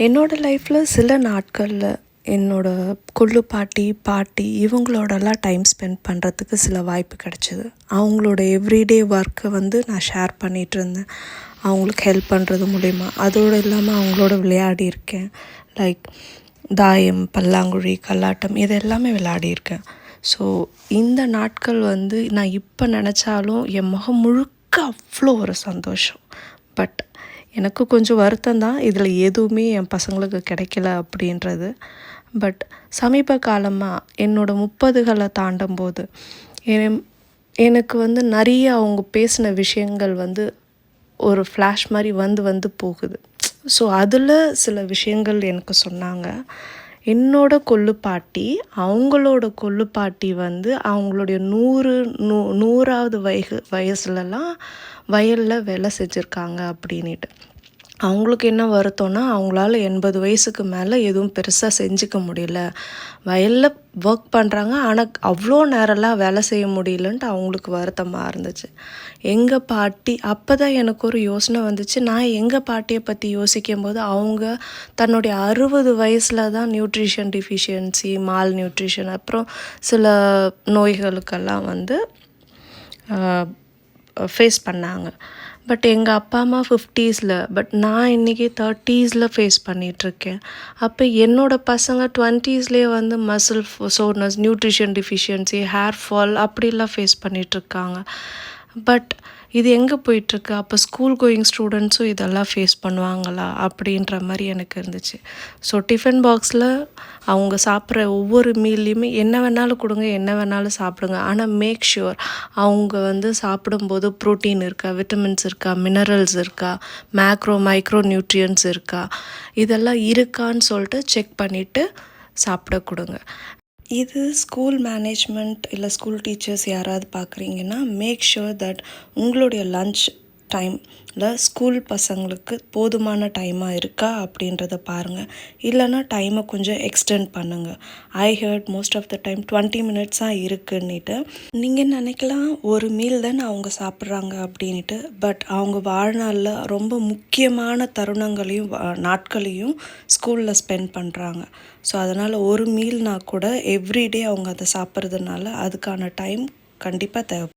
என்னோடய லைஃப்பில் சில நாட்களில் என்னோடய கொள்ளு பாட்டி பாட்டி இவங்களோடலாம் டைம் ஸ்பெண்ட் பண்ணுறதுக்கு சில வாய்ப்பு கிடச்சிது. அவங்களோட எவ்ரிடே ஒர்க்கை நான் ஷேர் பண்ணிகிட்டு இருந்தேன். அவங்களுக்கு ஹெல்ப் பண்ணுறது மூலிமா. அதோடு இல்லாமல் அவங்களோட விளையாடியிருக்கேன். லைக் தாயம், பல்லாங்குழி, கல்லாட்டம் இது எல்லாமே விளையாடியிருக்கேன். ஸோ இந்த நாட்கள் நான் இப்போ நினச்சாலும் என் முகம் முழுக்க அவ்வளோ ஒரு சந்தோஷம். பட் எனக்கு கொஞ்சம் வருத்தம் தான், இதில் எதுவுமே என் பசங்களுக்கு கிடைக்கல அப்படின்றது. பட் சமீப காலமாக என்னோடய 30களை தாண்டும்போது எனக்கு நிறைய அவங்க பேசின விஷயங்கள் ஒரு ஃப்ளாஷ் மாதிரி வந்து போகுது. ஸோ அதில் சில விஷயங்கள் எனக்கு சொன்னாங்க. என்னோட கொள்ளு பாட்டி அவங்களோட கொள்ளு பாட்டி அவங்களுடைய 100வது வயசுலலாம் வயலில் வேலை செஞ்சுருக்காங்க அப்படின்ட்டு. அவங்களுக்கு என்ன வருத்தம்னா, அவங்களால 80 வயசுக்கு மேலே எதுவும் பெருசாக செஞ்சுக்க முடியல. வயலில் ஒர்க் பண்ணுறாங்க, ஆனால் அவ்வளோ நேரம்லாம் வேலை செய்ய முடியலன்ட்டு அவங்களுக்கு வருத்தமாக இருந்துச்சு. எங்கள் பாட்டி அப்போ தான் எனக்கு ஒரு யோசனை வந்துச்சு. நான் எங்கள் பாட்டியை பற்றி யோசிக்கும்போது அவங்க தன்னுடைய 60 வயசில் தான் நியூட்ரிஷன் டிஃபிஷியன்சி, மால் நியூட்ரிஷன் அப்புறம் சில நோய்களுக்கெல்லாம் ஃபேஸ் பண்ணாங்க. பட் எங்கள் அப்பா அம்மா 50ஸில், பட் நான் இன்றைக்கி 30ஸில் ஃபேஸ் பண்ணிகிட்ருக்கேன். அப்போ என்னோடய பசங்க 20ஸ்லேயே muscle soreness, nutrition deficiency, hair fall அப்படிலாம் ஃபேஸ் பண்ணிகிட்ருக்காங்க. பட் இது எங்கே போயிட்டுருக்கு? அப்போ ஸ்கூல் கோயிங் ஸ்டூடெண்ட்ஸும் இதெல்லாம் ஃபேஸ் பண்ணுவாங்களா அப்படின்ற மாதிரி எனக்கு இருந்துச்சு. ஸோ டிஃபன் பாக்ஸில் அவங்க சாப்பிட்ற ஒவ்வொரு மீல்லையுமே என்ன வேணாலும் கொடுங்க, என்ன வேணாலும் சாப்பிடுங்க. ஆனால் மேக் ஷுர் அவங்க சாப்பிடும்போது ப்ரோட்டீன் இருக்கா, விட்டமின்ஸ் இருக்கா, மினரல்ஸ் இருக்கா, மைக்ரோ நியூட்ரியன்ஸ் இருக்கா, இதெல்லாம் இருக்கான்னு சொல்லிட்டு செக் பண்ணிவிட்டு சாப்பிட கொடுங்க. இது ஸ்கூல் மேனேஜ்மெண்ட் இல்லை ஸ்கூல் டீச்சர்ஸ் யாராவது பார்க்குறீங்கன்னா, மேக் ஷுர் தட் உங்களுடைய லன்ச் டைமில் ஸ்கூல் பசங்களுக்கு போதுமான டைமாக இருக்கா அப்படின்றத பாருங்கள். இல்லைன்னா டைமை கொஞ்சம் எக்ஸ்டெண்ட் பண்ணுங்கள். I heard most of the time 20 மினிட்ஸாக இருக்குன்னுட்டு. நீங்கள் நினைக்கலாம் ஒரு மீல் தானே அவங்க சாப்பிட்றாங்க அப்படின்ட்டு. பட் அவங்க வாழ்நாளில் ரொம்ப முக்கியமான தருணங்களையும் நாட்களையும் ஸ்கூலில் ஸ்பெண்ட் பண்ணுறாங்க. ஸோ அதனால் ஒரு மீல்னால் கூட எவ்ரிடே அவங்க அதை சாப்பிட்றதுனால அதுக்கான டைம் கண்டிப்பாக தேவை.